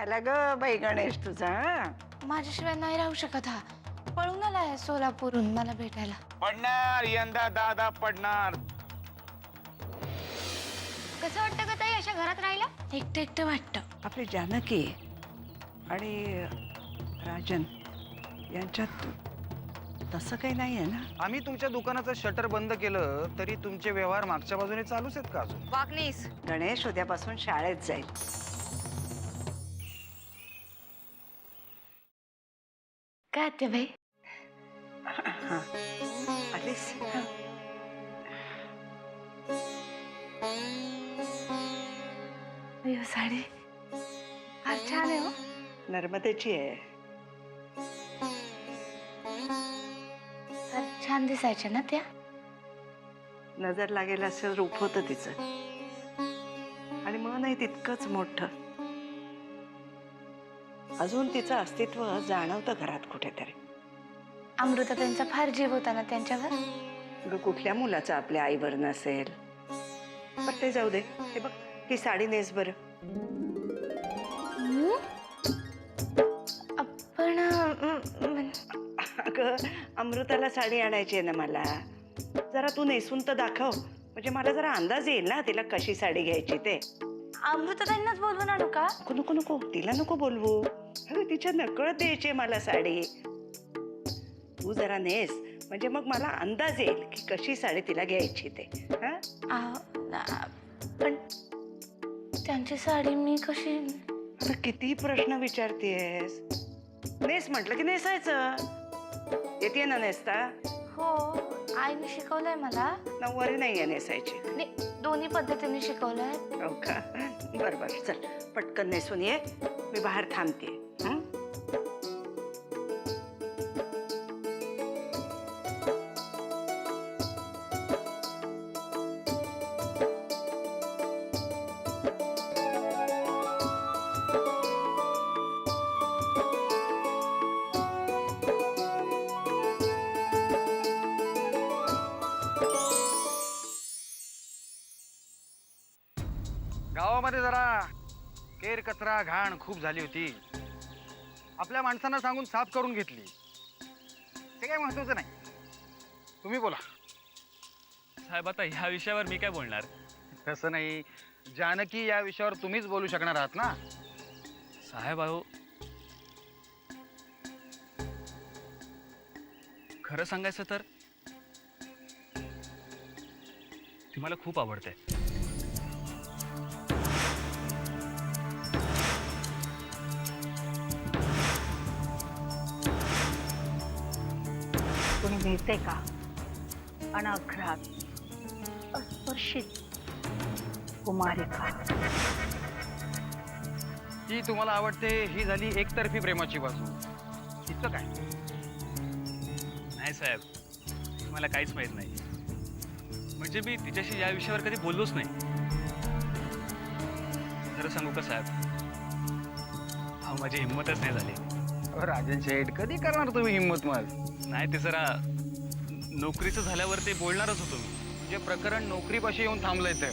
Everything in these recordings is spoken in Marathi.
झाला ग बाई गणेश तुझा? माझ्याशिवाय नाही राहू शकत हा. पळून आलाय सोलापूरहून मला भेटायला. पडणार यंदा दादा पडणार. कसं वाटतं का ताई अशा घरात राहिला? एकटं एकटं वाटतं. आपली जानकी आणि राजन यांच्यात तसं काही नाही आहे ना? आम्ही तुमच्या दुकानाचं शटर बंद केलं तरी तुमचे व्यवहार मागच्या बाजूने चालूच आहेत का अजून? वागणीस. गणेश उद्यापासून शाळेत जाईल. काय ते बाई? हा आलीस? अय्यो साडी फार छान आहे हो. नर्मदेची आहे. फार छान दिसायच्या ना त्या. नजर लागेल असं रूप होतं तिचं आणि मनही तितकंच मोठं. अजून तिचं अस्तित्व जाणवतं घरात कुठेतरी. अमृता त्यांचा फार जीव होता ना त्यांच्यावर. ग कुठल्या मुलाचं आपल्या आईवर नसेल? पण ते जाऊ दे. हे बघ ही साडी नेस बरं. पण अगं अमृताला साडी आणायची आहे ना मला. जरा तू नेसून तर दाखव म्हणजे मला जरा अंदाज येईल ना तिला कशी साडी घ्यायची ते. अमृता त्यांनाच बोलवून आणू का? नको नको नको तिला नको बोलवू. अगं तिच्या नकळत द्यायची मला साडी. तू जरा नेस म्हणजे मग मला अंदाज येईल की कशी साडी तिला घ्यायची ते. पण त्यांची साडी मी कशी? आता किती प्रश्न विचारतेस. नेस म्हटलं की नेसायचं. येते ना नेसता? हो आईने शिकवलंय मला. नऊवारी नाहीये नेसायची. दोन्ही पद्धतीने शिकवलंय. हो का? बरं बरं चल पटकन नेसून ये. मी बाहेर थांबते. गावामध्ये जरा केर कचरा घाण खूप झाली होती. आपल्या माणसांना सांगून साफ करून घेतली. ते काही महत्वाचं नाही. तुम्ही बोला. साहेब आता ह्या विषयावर मी काय बोलणार? तसं नाही, जानकी या विषयावर तुम्हीच बोलू शकणार आहात ना. साहेब अहो खरं सांगायचं तर ती मला खूप आवडते. कोणी मिळते का अनघरात अस्पर्शित कुमारिका? ती तुम्हाला आवडते ही झाली एकतर्फी प्रेमाची बाजू. इतकं काय? नाही साहेब मला काहीच माहित नाही. म्हणजे मी तिच्याशी या विषयावर कधी बोललोच नाही. खरं सांगू का साहेब, अहो माझी हिंमतच नाही झाली. राजन शेठ कधी करणार तुम्ही हिंमत? मग नाही ते जरा नोकरीचं झाल्यावर ते बोलणारच होतो मी. म्हणजे प्रकरण नोकरीपाशी येऊन थांबलंय तर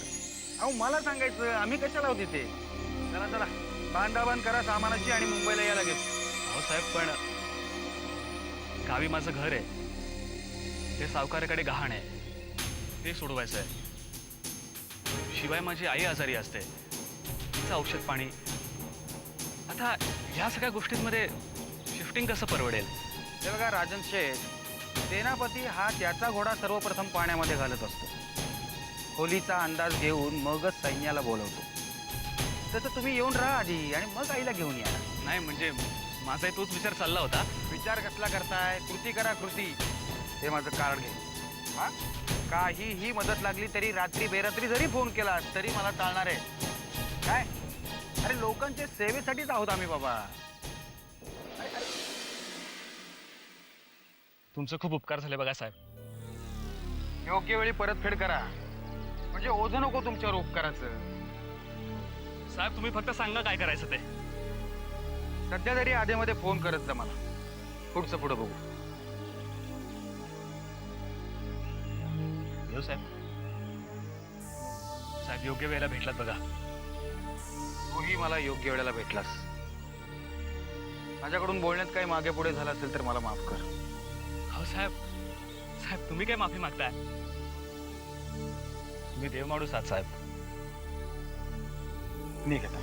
अहो मला सांगायचं, आम्ही कशाला होती ते. चला चला बांधाबांध करा सामानाची आणि मुंबईला यायला लागेल. अहो साहेब पण गावी माझं घर आहे, ते सावकाराकडे गहाण आहे, ते सोडवायचं आहे. शिवाय माझी आई आजारी असते, तिचं औषध पाणी. आता ह्या सगळ्या गोष्टींमध्ये शिफ्टिंग कसं परवडेल? हे बघा राजन शेठ, सेनापती हा त्याचा घोडा सर्वप्रथम पाण्यामध्ये घालत असतो. खोलीचा अंदाज घेऊन मगच सैन्याला बोलवतो. तसं तुम्ही येऊन राहा आधी आणि मग आईला घेऊन या. नाही म्हणजे माझाही तोच विचार चालला होता. विचार कसला करताय? कृती करा कृती. हे माझं कार्ड घे. हा काहीही मदत लागली तरी रात्री बेरात्री जरी फोन केला तरी मला चालणार आहे. काय अरे लोकांच्या सेवेसाठीच आहोत आम्ही बाबा. तुमचं खूप उपकार झाले बघा साहेब. योग्य वेळी परतफेड करा म्हणजे ओझं नको तुमच्यावर उपकाराचं. साहेब तुम्ही फक्त सांगा काय करायचं ते. सध्या तरी आधीमध्ये फोन करत जा मला. पुढचं पुढं बघू. येऊ साहेब. साहेब योग्य वेळेला भेटलात बघा. तूही मला योग्य वेळेला भेटलास. माझ्याकडून बोलण्यात काही मागे पुढे झालं असेल तर मला माफ कर. हो साहेब, साहेब तुम्ही काय माफी मागताय? तुम्ही देव माणूस आहात साहेब. निघ आता.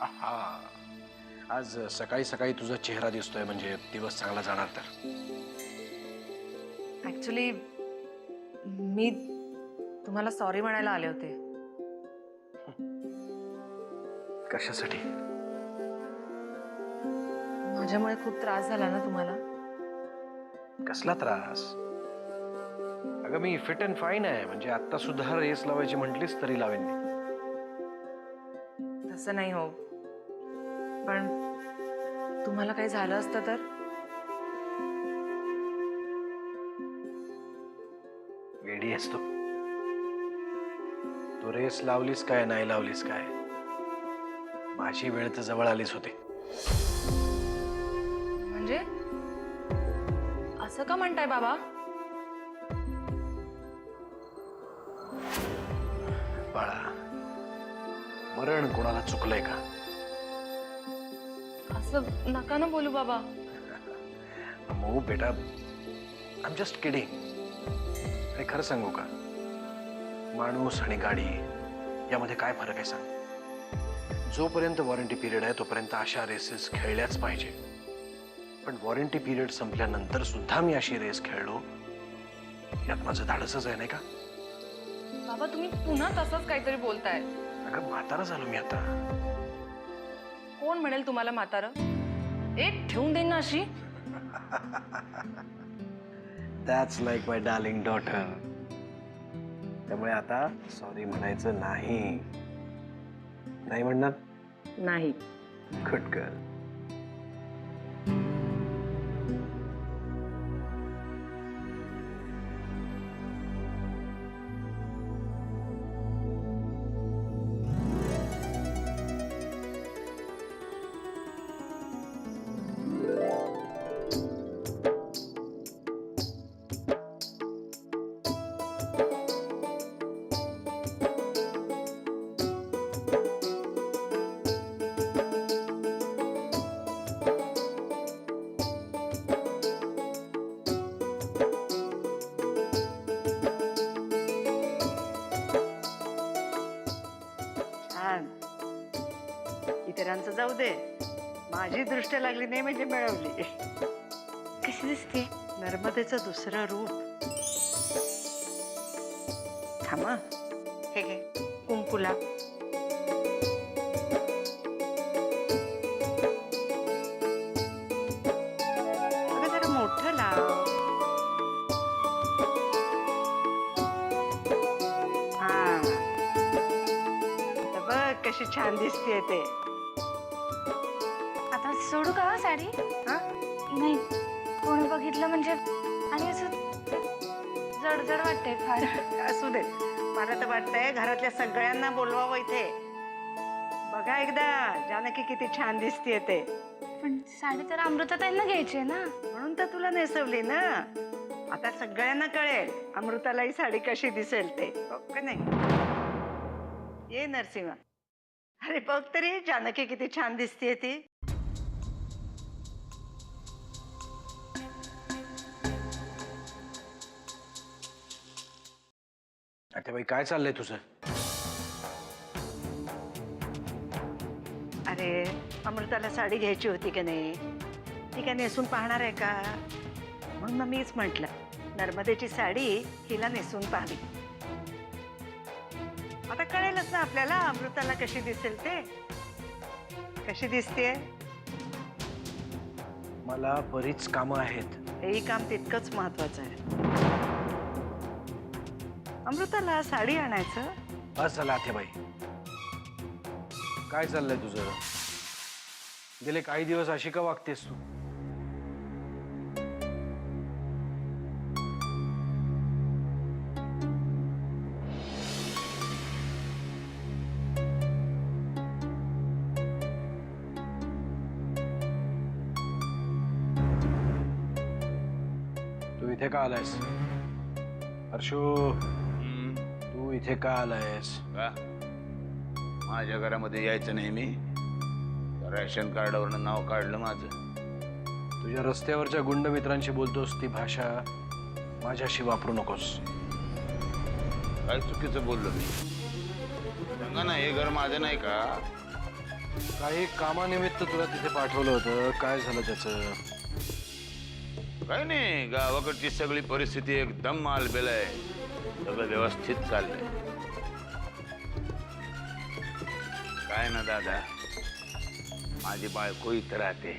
आहा. आज सकाळी सकाळी तुझा चेहरा दिसतोय म्हणजे दिवस चांगला जाणार तर. ऍक्च्युली मी तुम्हाला सॉरी म्हणायला आले होते. कशासाठी? माझ्यामुळे खूप त्रास झाला ना तुम्हाला. कसला त्रास? अगं मी फिट अँड फाईन आहे, म्हणजे आता सुद्धा रेस लावायची म्हटलीस तरी लावेन मी. तसं नाही हो, पण तुम्हाला काही झालं असतं तर. वेडी आहेस तू रेस लावलीस काय नाही लावलीस काय, माझी वेळ तर जवळ आलीच होती. म्हणजे असं का म्हणताय बाबा? बाळा, मरण कोणाला चुकलंय का? असं नका ना बोलू बाबा. मऊ बेटा, आय एम जस्ट किडिंग. आणि खरं सांगू का, माणूस आणि गाडी यामध्ये काय फरक आहे सांग? जोपर्यंत वॉरंटी पिरियड आहे तोपर्यंत अशा रेसेस खेळल्याच पाहिजे. पण वॉरंटी पिरियड संपल्यानंतर सुद्धा मी अशी रेस खेळलो, यात माझं धाडसच आहे नाही का? बाबा तुम्ही पुन्हा तसंच काहीतरी बोलताय. अगं म्हातारा झालो मी आता. कोण म्हणेल तुम्हाला म्हातारं? एक ठेवून देईन ना अशी. That's like my darling daughter. त्यामुळे आता सॉरी म्हणायचं नाही. नाही म्हणणार? नाही. Good girl. छान. इतरांचं जाऊ दे, माझी दृष्ट लागली नाही म्हणजे मिळवली. कशी दिसते? नर्मदेचं दुसरं रूप. थांबा, हे घे कुंकुला. अगं जरा मोठं लाव. हा, आता बघ कशी छान दिसतेय ते. आता सोडू का साडी? हा, नाही, कोणी बघितलं म्हणजे आणि असं जड जड वाटतंय फार. असू दे. मला तर वाटतंय घरातल्या सगळ्यांना बोलवावं इथे. बघा एकदा जानकी किती छान दिसतेय ते. पण साडी तर अमृताताईंना घ्यायची आहे ना. म्हणून तर तुला नेसवली ना. आता सगळ्यांना कळेल अमृतालाही साडी कशी दिसेल ते. बघ का नाही? ये नरसिंहा. अरे बघ तरी जानकी किती छान दिसतेय ती. आता बाई काय चाललंय तुझं? अरे अमृताला साडी घ्यायची होती का नाही, ती काय नेसून पाहणार आहे का? म्हणून मग मीच म्हटलं नर्मदेची साडी हिला नेसून पाहावी. आता कळेलच ना आपल्याला अमृताला कशी दिसेल ते. कशी दिसतेय? मला बरीच कामं आहेत. हेही काम तितकंच महत्वाचं आहे. अमृताला साडी आणायचं. बस झालं आत्याबाई. काय चाललंय तुझं? गेले काही दिवस अशी का वागतेस तू? तू इथे का आलायस? हर्षू, तू इथे का आलायस? का माझ्या घरामध्ये यायचं नाही मी? रेशन कार्डावरनं नाव काढलं माझं. तुझ्या रस्त्यावरच्या गुंड मित्रांशी बोलतोस ती भाषा माझ्याशी वापरू नकोस. काय चुकीचं बोललो मी? सांगा ना, हे घर माझं नाही का? काही कामानिमित्त तुला तिथे पाठवलं होतं, काय झालं त्याचं? काय नाही, गावाकडची सगळी परिस्थिती एकदम मालबेल आहे. सगळं व्यवस्थित चाललंय. काय ना दादा, माझी बायको इथं राहते,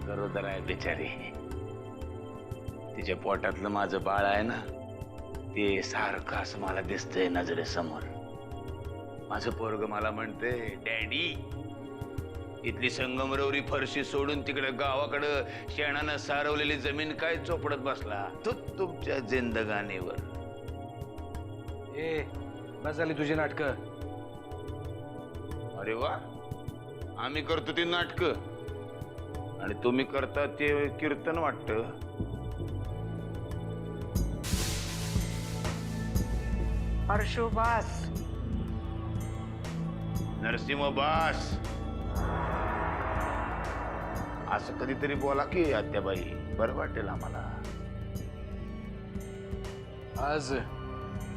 गरोदर आहे बिचारी. तिच्या पोटातलं माझं बाळ आहे ना, ते सारखं असं मला दिसतंय नजरेसमोर. माझं पोरग मला म्हणते, डॅडी इथली संगमरवरी फरशी सोडून तिकडे गावाकडं शेणानं सारवलेली जमीन काय चोपडत बसला तो तुमच्या जिंदगानीवर. ए, बस झाली तुझी नाटकं. अरे वा, आम्ही करतो ती नाटकं आणि तुम्ही करता ते कीर्तन वाटतं. हर्षू बास. नरसिंह बास, असं कधीतरी बोला की आत्याबाई, बरं वाटेल आम्हाला. आज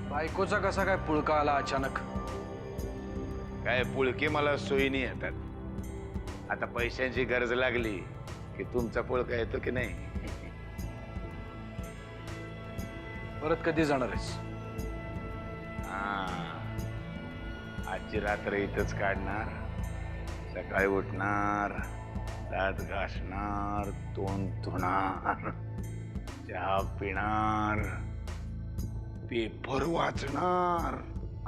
बायकोचा कसा काय पुळका आला अचानक? काय पुळके मला सोयीने येतात. आता पैशांची गरज लागली की तुमचा पुळका येतो की नाही? परत कधी जाणार आहेस? आजची रात्र इथंच काढणार, सकाळी उठणार, दात घासणार, तोंड धुणार, चहा पिणार, पेपर वाचणार,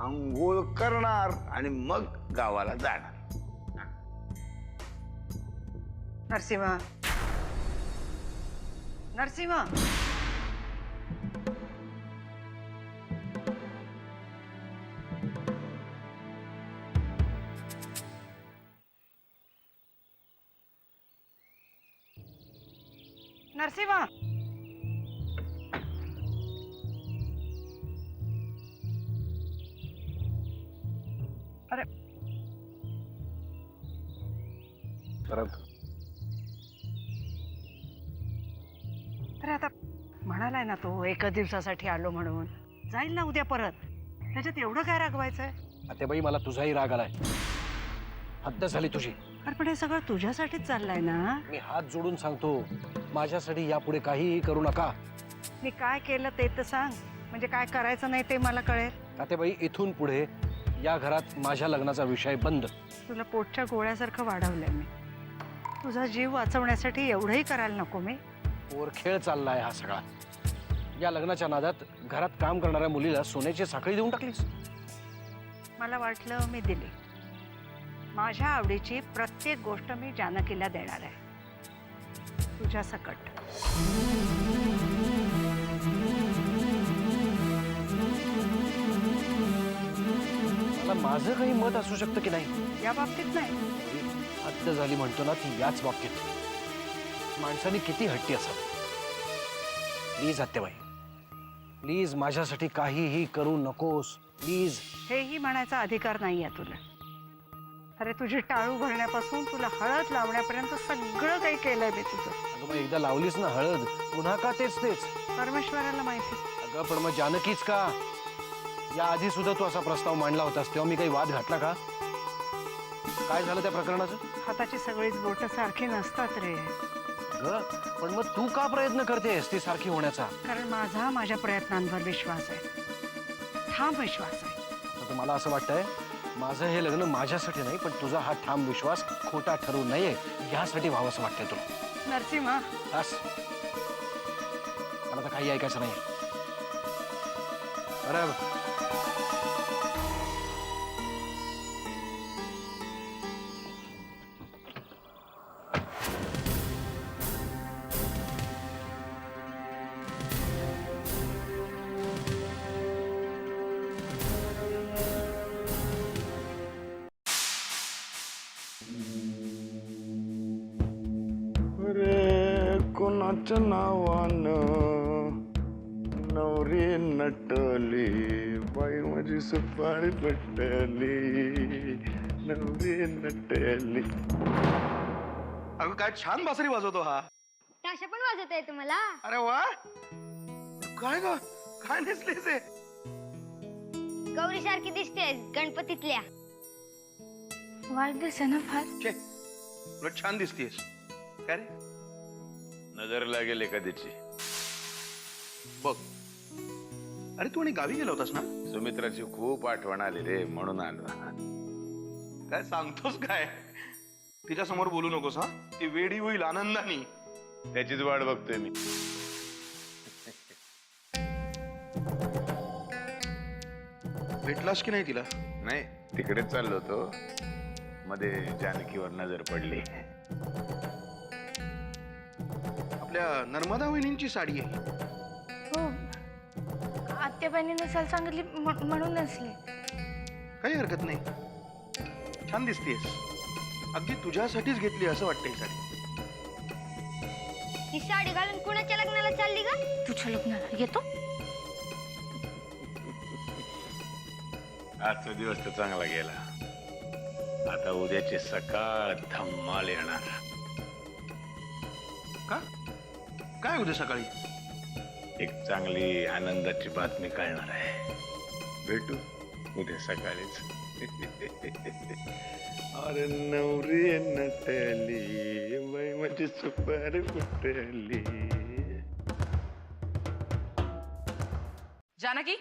आंघोळ करणार आणि मग गावाला जाणार. नरसिंह, नरसिंह, नरसिंह, अरे परत अरे आता म्हणालाय ना तो, एकच दिवसासाठी आलो म्हणून. जाईल ना उद्या परत. त्याच्यात एवढं काय रागवायचंय? आत्याबाई, मला तुझाही राग आलाय. हद्द झाली तुझी. अरे पण हे सगळं तुझ्यासाठीच चाललंय ना. मी हात जोडून सांगतो, माझ्यासाठी यापुढे काहीही करू नका. मी काय केलं ते तर सांग, म्हणजे काय करायचं नाही ते मला कळेल. तात्याबाई, इथून पुढे या घरात माझ्या लग्नाचा विषय बंद. तुला पोटच्या गोळ्यासारखं वाढवलंय मी. तुझा जीव वाचवण्यासाठी एवढंही करायला नको मी? खेळ चाललाय हा सगळा. या लग्नाच्या नादात घरात काम करणाऱ्या मुलीला सोन्याची साखळी देऊन टाकलीस. मला वाटलं मी दिली. माझ्या आवडीची प्रत्येक गोष्ट मी जानकीला देणार आहे, तुझ्या सकट. मला माझं काही मत असू शकतं की नाही? या बाबतीत नाही. हद्द झाली म्हणतो ना ती याच बाबतीत. माणसाने किती हट्टी असावं. प्लीज आत्याबाई, प्लीज माझ्यासाठी काहीही करू नकोस, प्लीज. हेही म्हणायचा अधिकार नाही आहे तुला. अरे तुझी टाळू भरण्यापासून तुला हळद लावण्यापर्यंत सगळं काही केलंय मी तुझं. अगं मग एकदा लावलीस ना हळद, पुन्हा का तेच तेच? परमेश्वराला माहिती. अगं पण मग जानकीच का? या आधी सुद्धा तू असा प्रस्ताव मांडला होतास, तेव्हा मी काही वाद घातला का? काय झालं त्या प्रकरणाचं? हाताची सगळीच बोटं सारखी नसतात रे. पण मग तू का प्रयत्न करतेस ती सारखी होण्याचा? कारण माझा माझ्या प्रयत्नांवर विश्वास आहे, ठाम विश्वास आहे. आता मला असं वाटतंय, माझं हे लग्न माझ्यासाठी नाही, पण तुझा हा ठाम विश्वास खोटा ठरू नये यासाठी व्हावं असं वाटतंय तुला. नरसिंह, बस, मला तर काही ऐकायचं नाही. बरं, प्रेमाच्या नावानं नवरी नटली, बाई माझी सुपारी पटली, नवरी नटली. अगं काय छान बासरी वाजवतो हा. ताशा पण वाजवता येते मला. अरे वा, काय ग, काय नेसलीस हे? गौरी सारखी दिसते गणपतीतल्या. वाईट दिसे ना फार. छे, तुला छान दिसतीयस. काय रे? नजर लागेल एखाद्याची. बघ, अरे तू आणि गावी गेला होतास ना? सुमित्राची खूप आठवण आली रे, म्हणून आलो. काय सांगतोस काय? तिच्या समोर बोलू नकोस हा, ती वेडी होईल आनंदानी. त्याचीच वाट बघतोय मी. भेटलास की नाही तिला? नाही, तिकडेच चाललो होतो, मध्ये जानकीवर नजर पडली. आपल्या नर्मदा वहिनींची साडी आहे. हो, आत्याबाईंनी नसायला सांगितली म्हणून नसले. काही हरकत नाही, छान दिसतेस. अगदी तुझ्यासाठीच घेतली असं वाटतं ही साडी. ही साडी घालून कुणाच्या लग्नाला चालली का? तुझ्या लग्नाला येतो. आजचा दिवस तर चांगला गेला. आता उद्याची सकाळ धम्माल येणार. का? काय उद्या सकाळी? एक चांगली आनंदाची बातमी कळणार आहे. भेटू उद्या सकाळीच. अरे नवरी नटली, बाई माझी सुपारी पटली. जानकी,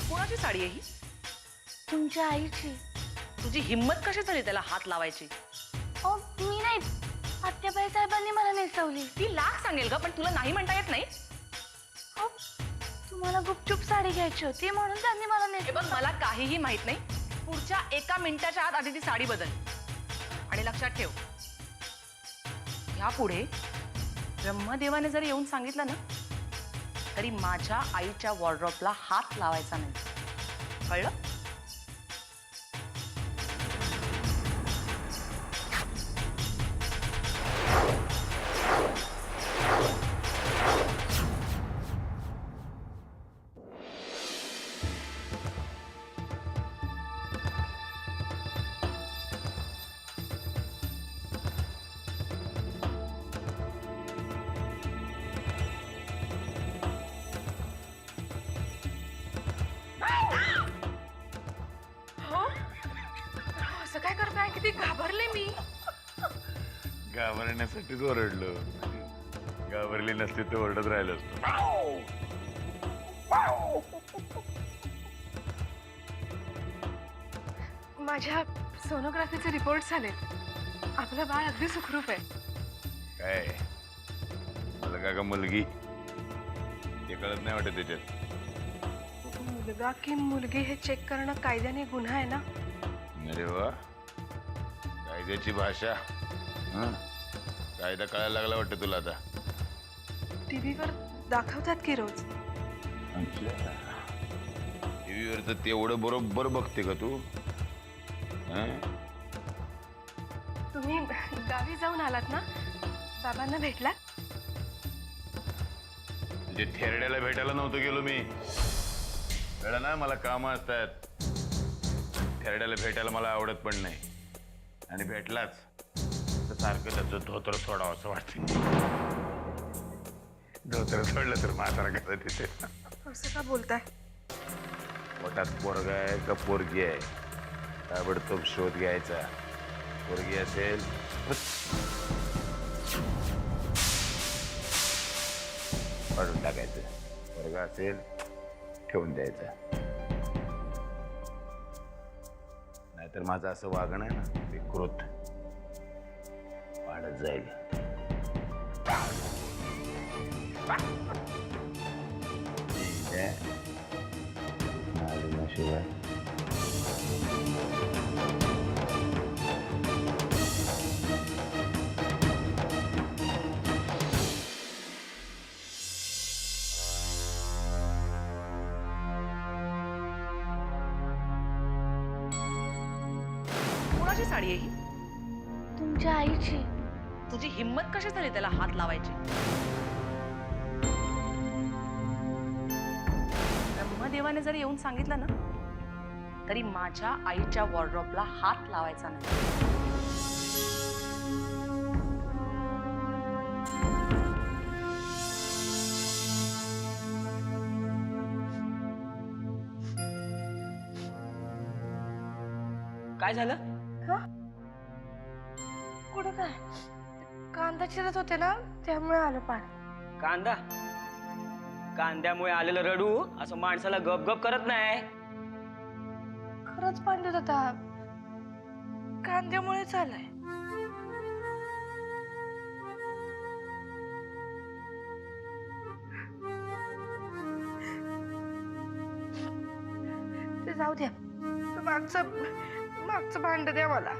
कोणाची साडी आहे ही? तुमच्या आईची. तुझी हिम्मत कशी झाली त्याला हात लावायची? हो, मी नाही, आत्याबाई साहेबांनी मला नेसवली. ती लाख सांगेल ग, पण तुला नाही म्हणता येत नाही. हो, तुम्हाला गुपचूप साडी घ्यायची होती म्हणून त्यांनी मला हे बघ, नेसवली. मला काहीही माहित नाही. पुढच्या 1 मिनिटाच्या आत आधी ती साडी बदल. आणि लक्षात ठेव, ह्यापुढे ब्रह्मदेवाने जरी येऊन सांगितलं ना, तरी माझ्या आईच्या वॉर्डरोबला हात लावायचा नाही. कळलं? असं काय करताय? किती घाबरले मी. घाबरण्यासाठीच ओरडलो. घाबरली नसती तर ओरडत राहिलो असतो. माझ्या सोनोग्राफीचे रिपोर्ट झाले. आपलं बाळ अगदी सुखरूप आहे. काय मुलगा का मुलगी ते कळत नाही वाटत त्याच्यात. मुलगा की मुलगी हे चेक करणं कायद्याने गुन्हा आहे ना? अरे वा, कायद्याची भाषा. हं? कायदा कळायला लागला वाटतं तुला आता. टीव्हीवर दाखवतात की रोज. टीव्हीवर तर तेवढं बरोबर बघते का तू? हं? तुम्ही गावी जाऊन आलात ना, बाबांना भेटला? म्हणजे थेरड्याला भेटायला नव्हतं गेलो मी. कळलं ना, मला कामं असतात. थेरड्याला भेटायला मला आवडत पण नाही. आणि भेटलाच तर सारखं त्याचं धोतर सोडावं असं वाटतं. धोतर सोडलं तर म्हातारा कसं तिथे. असं का बोलताय? पोटात पोरगा आहे का पोरगी आहे, ताबडतोब शोध घ्यायचा. पोरगी असेल काढून टाकायचं, पोरगा असेल ठेवून द्यायचं. नाहीतर माझं असं वागणं आहे ना, विकृत वाढत जाईल. शिवाय साडी आहे ही? तुमच्या आईची. तुझी हिंमत कशी झाली त्याला हात लावायची? ब्रह्मदेवाने जरी येऊन सांगितलं ना तरी माझ्या आईच्या वॉर्ड्रॉपला हात लावायचा नाही. काय झालं? कुठं काय? कांदा चिरत होते ना त्यामुळे आलं पाणी. कांदा? कांद्यामुळे आलेलं रडू असं माणसाला गपगप करत नाही. खरंच पाणी देत होता. कांद्यामुळेच आलंय. ते जाऊ द्या. मागचं भांड द्या मला.